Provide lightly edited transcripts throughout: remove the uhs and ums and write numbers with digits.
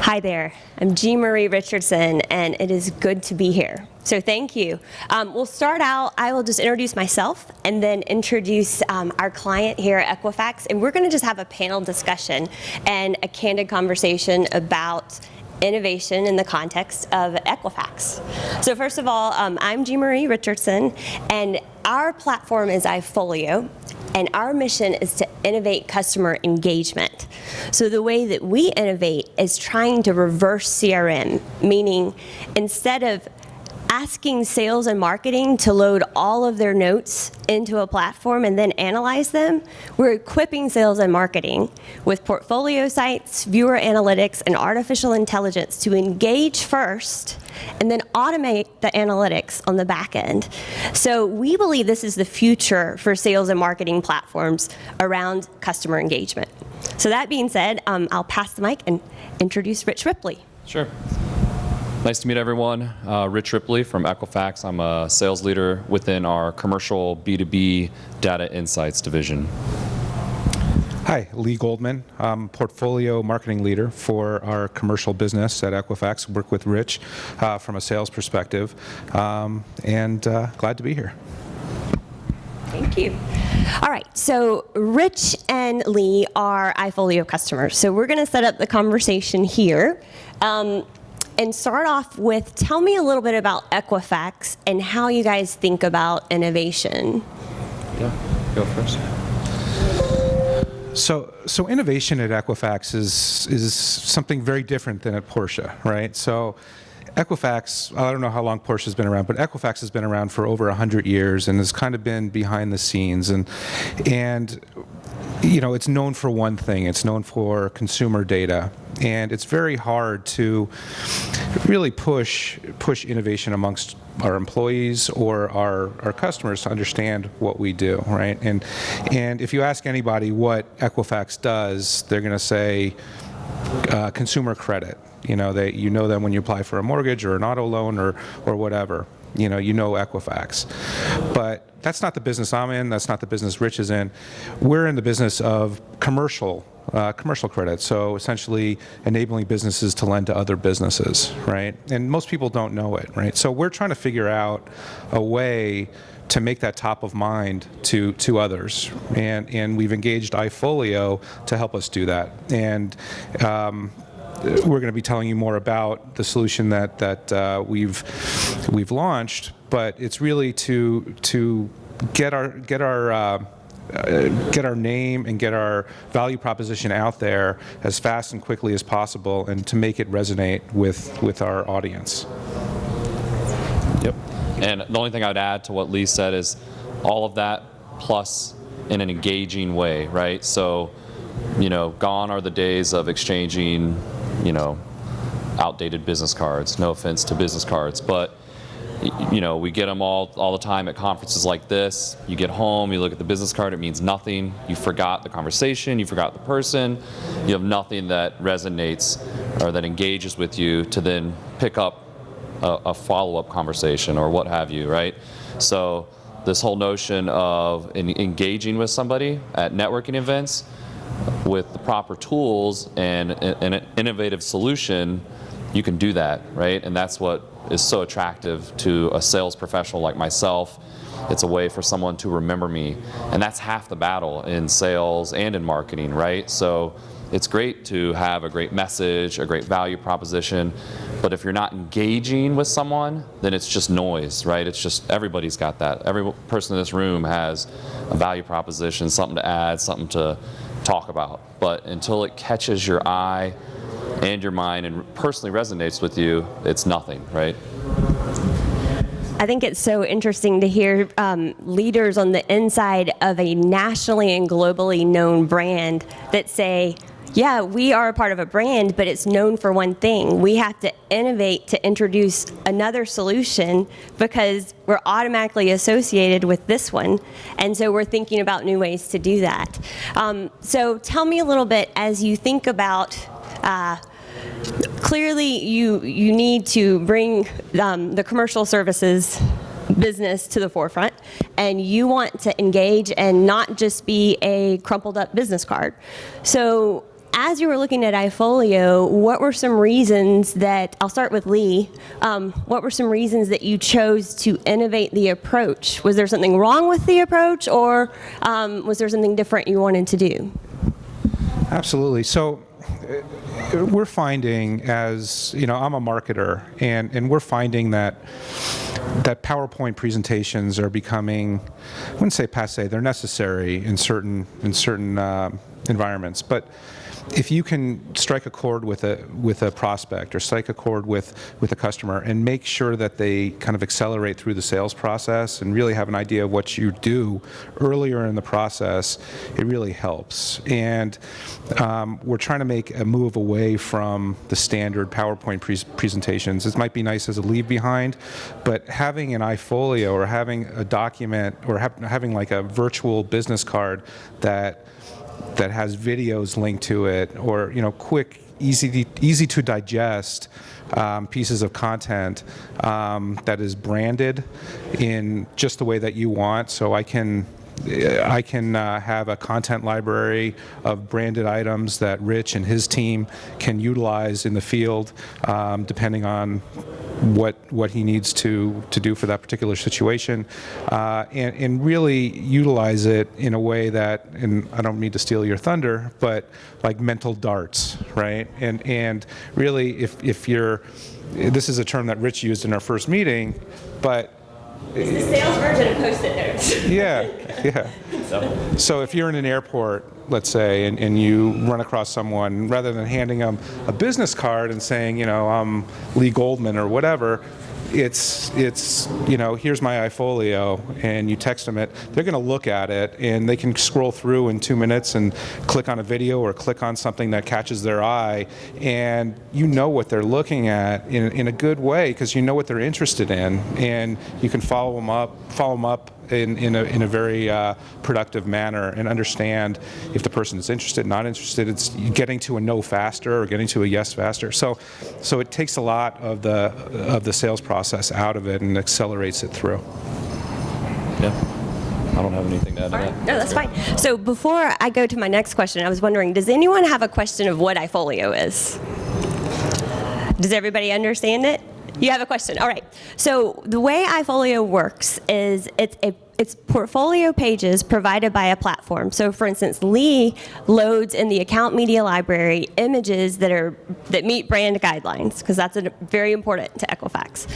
Hi there, I'm G. Marie Richardson, and it is good to be here. So thank you. We'll start out, I will just introduce myself and then introduce our client here at Equifax, and we're going to just have a panel discussion and a candid conversation about innovation in the context of Equifax. So first of all, I'm G. Marie Richardson, and our platform is iFOLIO, and our mission is to innovate customer engagement. So the way that we innovate is trying to reverse CRM, meaning instead of asking sales and marketing to load all of their notes into a platform and then analyze them, we're equipping sales and marketing with portfolio sites, viewer analytics, and artificial intelligence to engage first and then automate the analytics on the back end. So we believe this is the future for sales and marketing platforms around customer engagement. So that being said, I'll pass the mic and introduce Rich Ripley. Sure. Nice to meet everyone. Rich Ripley from Equifax. I'm a sales leader within our commercial B2B data insights division. Hi, Lee Goldman. I'm portfolio marketing leader for our commercial business at Equifax. Work with Rich from a sales perspective, and glad to be here. Thank you. All right, so Rich and Lee are iFOLIO customers. So we're going to set up the conversation here. And start off with, tell me a little bit about Equifax and how you guys think about innovation. Yeah, go first. So innovation at Equifax is something very different than at Porsche, right? So Equifax, I don't know how long Porsche's been around, but Equifax has been around for over 100 years and has kind of been behind the scenes. And you know, it's known for one thing. It's known for consumer data. And it's very hard to really push innovation amongst our employees or our customers to understand what we do, right? And if you ask anybody what Equifax does, they're going to say consumer credit. You know them when you apply for a mortgage or an auto loan or whatever. You know Equifax. But that's not the business I'm in. That's not the business Rich is in. We're in the business of commercial credit. So essentially enabling businesses to lend to other businesses, right? And most people don't know it, right? So we're trying to figure out a way to make that top of mind to others. And we've engaged iFOLIO to help us do that. And we're going to be telling you more about the solution that we've launched, but it's really to get our name and get our value proposition out there as fast and quickly as possible, and to make it resonate with our audience. Yep. And the only thing I would add to what Lee said is all of that plus in an engaging way, right? So, gone are the days of exchanging outdated business cards. No offense to business cards, but we get them all the time at conferences like this. You get home, you look at the business card, it means nothing. You forgot the conversation, you forgot the person. You have nothing that resonates or that engages with you to then pick up a follow-up conversation or what have you, right? So this whole notion of engaging with somebody at networking events with the proper tools and an innovative solution, you can do that, right? And that's what is so attractive to a sales professional like myself. It's a way for someone to remember me. And that's half the battle in sales and in marketing, right? So it's great to have a great message, a great value proposition, but if you're not engaging with someone, then it's just noise, right? It's just, everybody's got that. Every person in this room has a value proposition, something to add, something to talk about. But until it catches your eye and your mind and personally resonates with you, it's nothing, right? I think it's so interesting to hear leaders on the inside of a nationally and globally known brand that say, yeah, we are a part of a brand, but it's known for one thing. We have to innovate to introduce another solution because we're automatically associated with this one. And so we're thinking about new ways to do that. So tell me a little bit, as you think about, clearly you need to bring the commercial services business to the forefront, and you want to engage and not just be a crumpled up business card. So as you were looking at iFOLIO, what were some reasons that, I'll start with Lee, what were some reasons that you chose to innovate the approach? Was there something wrong with the approach, or was there something different you wanted to do? Absolutely. So we're finding, as you know, I'm a marketer, and we're finding that PowerPoint presentations are becoming, I wouldn't say passé, they're necessary in certain environments, but if you can strike a chord with a prospect or strike a chord with a customer and make sure that they kind of accelerate through the sales process and really have an idea of what you do earlier in the process, it really helps. And we're trying to make a move away from the standard PowerPoint presentations. This might be nice as a leave behind, but having an iFOLIO or having a document or having like a virtual business card that has videos linked to it, or quick, easy to digest pieces of content that is branded in just the way that you want. So I can have a content library of branded items that Rich and his team can utilize in the field, depending on what he needs to do for that particular situation, and really utilize it in a way that, and I don't mean to steal your thunder, but like mental darts, right? And really, if you're, this is a term that Rich used in our first meeting, but It's the sales version of Post-it notes. Yeah. So if you're in an airport, let's say, and you run across someone, rather than handing them a business card and saying, I'm Lee Goldman or whatever, it's here's my iFOLIO, and you text them it, they're going to look at it, and they can scroll through in 2 minutes and click on a video or click on something that catches their eye, and you know what they're looking at in a good way because you know what they're interested in, and you can follow them up in a very productive manner and understand if the person is interested, not interested. It's getting to a no faster or getting to a yes faster. So it takes a lot of the sales process out of it and accelerates it through. Yeah, I don't have anything to add to that. No, that's fine. So before I go to my next question, I was wondering, does anyone have a question of what iFOLIO is? Does everybody understand it? You have a question. All right. So the way iFOLIO works is it's portfolio pages provided by a platform. So for instance, Lee loads in the account media library images that meet brand guidelines, because that's very important to Equifax.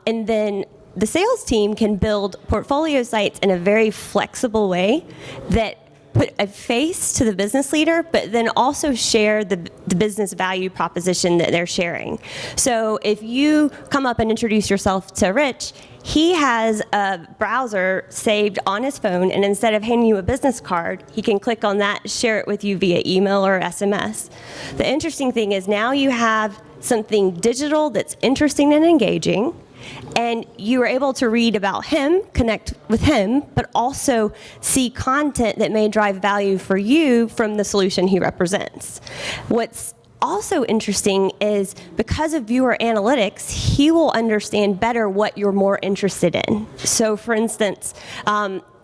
And then the sales team can build portfolio sites in a very flexible way that put a face to the business leader, but then also share the business value proposition that they're sharing. So if you come up and introduce yourself to Rich, he has a browser saved on his phone, and instead of handing you a business card, he can click on that, share it with you via email or SMS. The interesting thing is now you have something digital that's interesting and engaging, and you are able to read about him, connect with him, but also see content that may drive value for you from the solution he represents. What's also interesting is because of viewer analytics, he will understand better what you're more interested in. So for instance,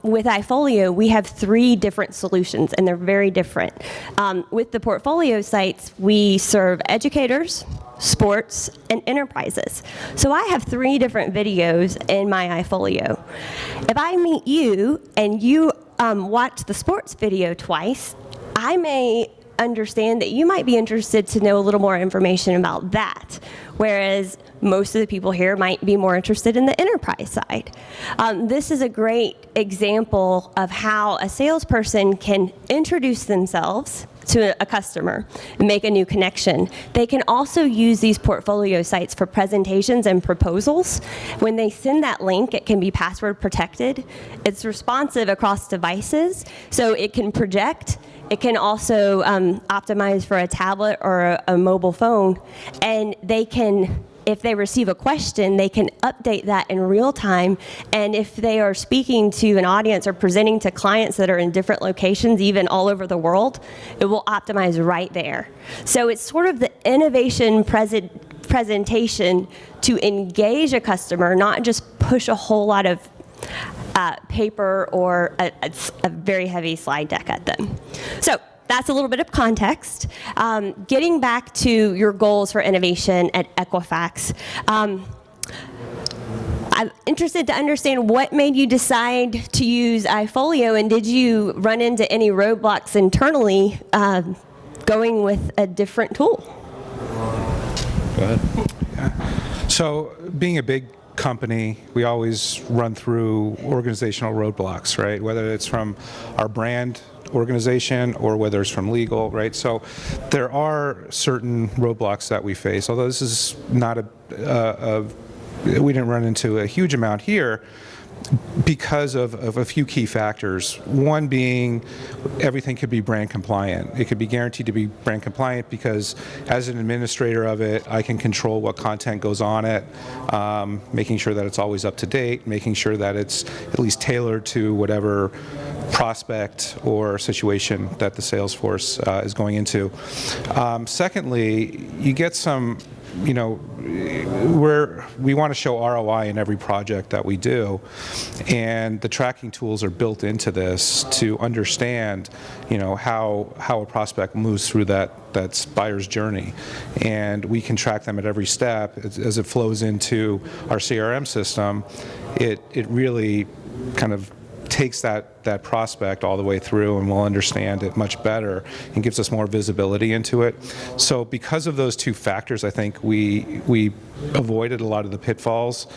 with iFOLIO, we have 3 different solutions, and they're very different. With the portfolio sites, we serve educators, sports, and enterprises. So I have 3 different videos in my iFOLIO. If I meet you and you watch the sports video twice, I may understand that you might be interested to know a little more information about that, whereas most of the people here might be more interested in the enterprise side. This is a great example of how a salesperson can introduce themselves to a customer and make a new connection. They can also use these portfolio sites for presentations and proposals. When they send that link, it can be password protected. It's responsive across devices, so it can project. It can also optimize for a tablet or a mobile phone, and they can, if they receive a question, they can update that in real time. And if they are speaking to an audience or presenting to clients that are in different locations, even all over the world, it will optimize right there. So it's sort of the innovation presentation to engage a customer, not just push a whole lot of paper or a very heavy slide deck at them. So that's a little bit of context. Getting back to your goals for innovation at Equifax, I'm interested to understand what made you decide to use iFOLIO, and did you run into any roadblocks internally going with a different tool? Go ahead. So being a big company, we always run through organizational roadblocks, right? Whether it's from our brand organization or whether it's from legal, right? So there are certain roadblocks that we face, although this is not we didn't run into a huge amount here because of a few key factors. One being everything could be brand compliant. It could be guaranteed to be brand compliant because as an administrator of it, I can control what content goes on it, making sure that it's always up to date, making sure that it's at least tailored to whatever prospect or situation that the sales force is going into. Secondly, you get some, we want to show ROI in every project that we do, and the tracking tools are built into this to understand, how a prospect moves through that buyer's journey, and we can track them at every step as it flows into our CRM system. It really kind of takes that prospect all the way through, and we'll understand it much better and gives us more visibility into it. So because of those two factors, I think we avoided a lot of the pitfalls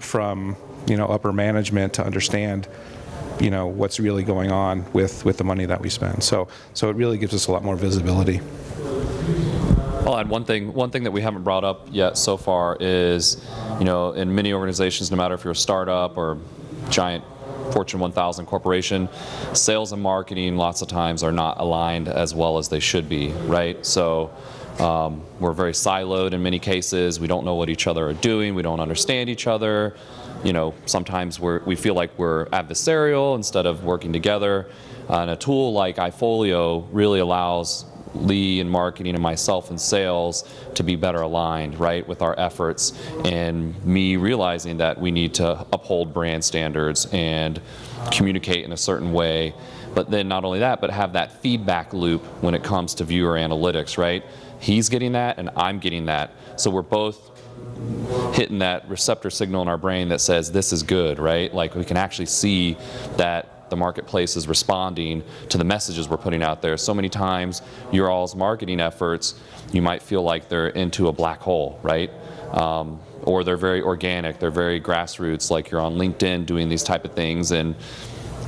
from upper management to understand what's really going on with the money that we spend. So it really gives us a lot more visibility. I'll add one thing that we haven't brought up yet so far is, in many organizations, no matter if you're a startup or giant Fortune 1000 corporation, sales and marketing lots of times are not aligned as well as they should be, right? So we're very siloed in many cases. We don't know what each other are doing. We don't understand each other. Sometimes we feel like we're adversarial instead of working together. And a tool like iFOLIO really allows Lee in marketing and myself in sales to be better aligned, right, with our efforts, and me realizing that we need to uphold brand standards and communicate in a certain way. But then not only that, but have that feedback loop when it comes to viewer analytics, right? He's getting that and I'm getting that. So we're both hitting that receptor signal in our brain that says this is good, right? Like we can actually see that the marketplace is responding to the messages we're putting out there. So many times your all's marketing efforts, you might feel like they're into a black hole, right? Or they're very organic, they're very grassroots, like you're on LinkedIn doing these type of things, and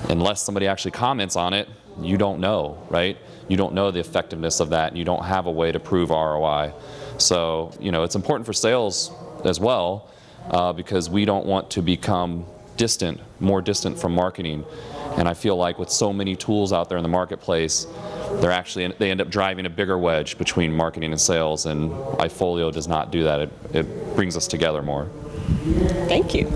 unless somebody actually comments on it, you don't know, right? You don't know the effectiveness of that, and you don't have a way to prove ROI. So, it's important for sales as well, because we don't want to become more distant from marketing. And I feel like with so many tools out there in the marketplace, they end up driving a bigger wedge between marketing and sales, and iFOLIO does not do that. It brings us together more. Thank you.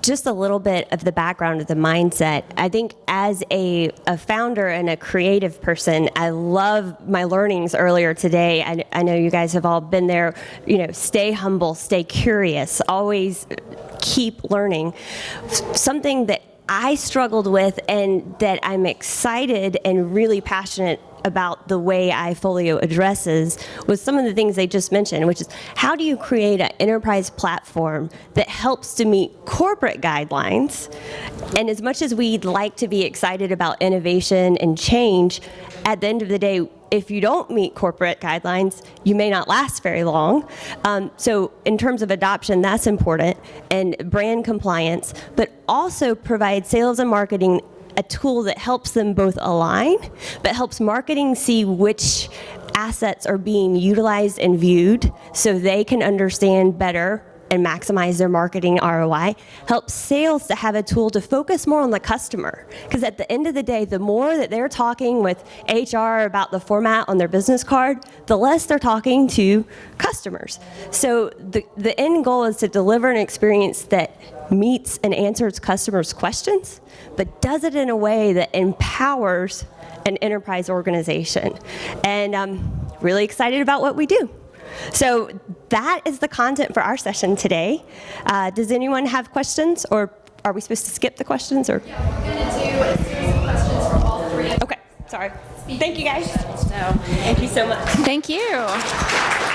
Just a little bit of the background of the mindset. I think as a founder and a creative person, I love my learnings earlier today. I know you guys have all been there. Stay humble, stay curious, always keep learning. Something that I struggled with and that I'm excited and really passionate about the way iFOLIO addresses was some of the things they just mentioned, which is how do you create an enterprise platform that helps to meet corporate guidelines? And as much as we'd like to be excited about innovation and change, at the end of the day, if you don't meet corporate guidelines, you may not last very long. So in terms of adoption, that's important, and brand compliance, but also provide sales and marketing a tool that helps them both align, but helps marketing see which assets are being utilized and viewed so they can understand better and maximize their marketing ROI, helps sales to have a tool to focus more on the customer. Because at the end of the day, the more that they're talking with HR about the format on their business card, the less they're talking to customers. So the end goal is to deliver an experience that meets and answers customers' questions, but does it in a way that empowers an enterprise organization. And I'm really excited about what we do. So that is the content for our session today. Does anyone have questions, or are we supposed to skip the questions? Or? Yeah, we're going to do a series of questions for all three. Okay. Sorry. Thank you, guys. Thank you so much. Thank you.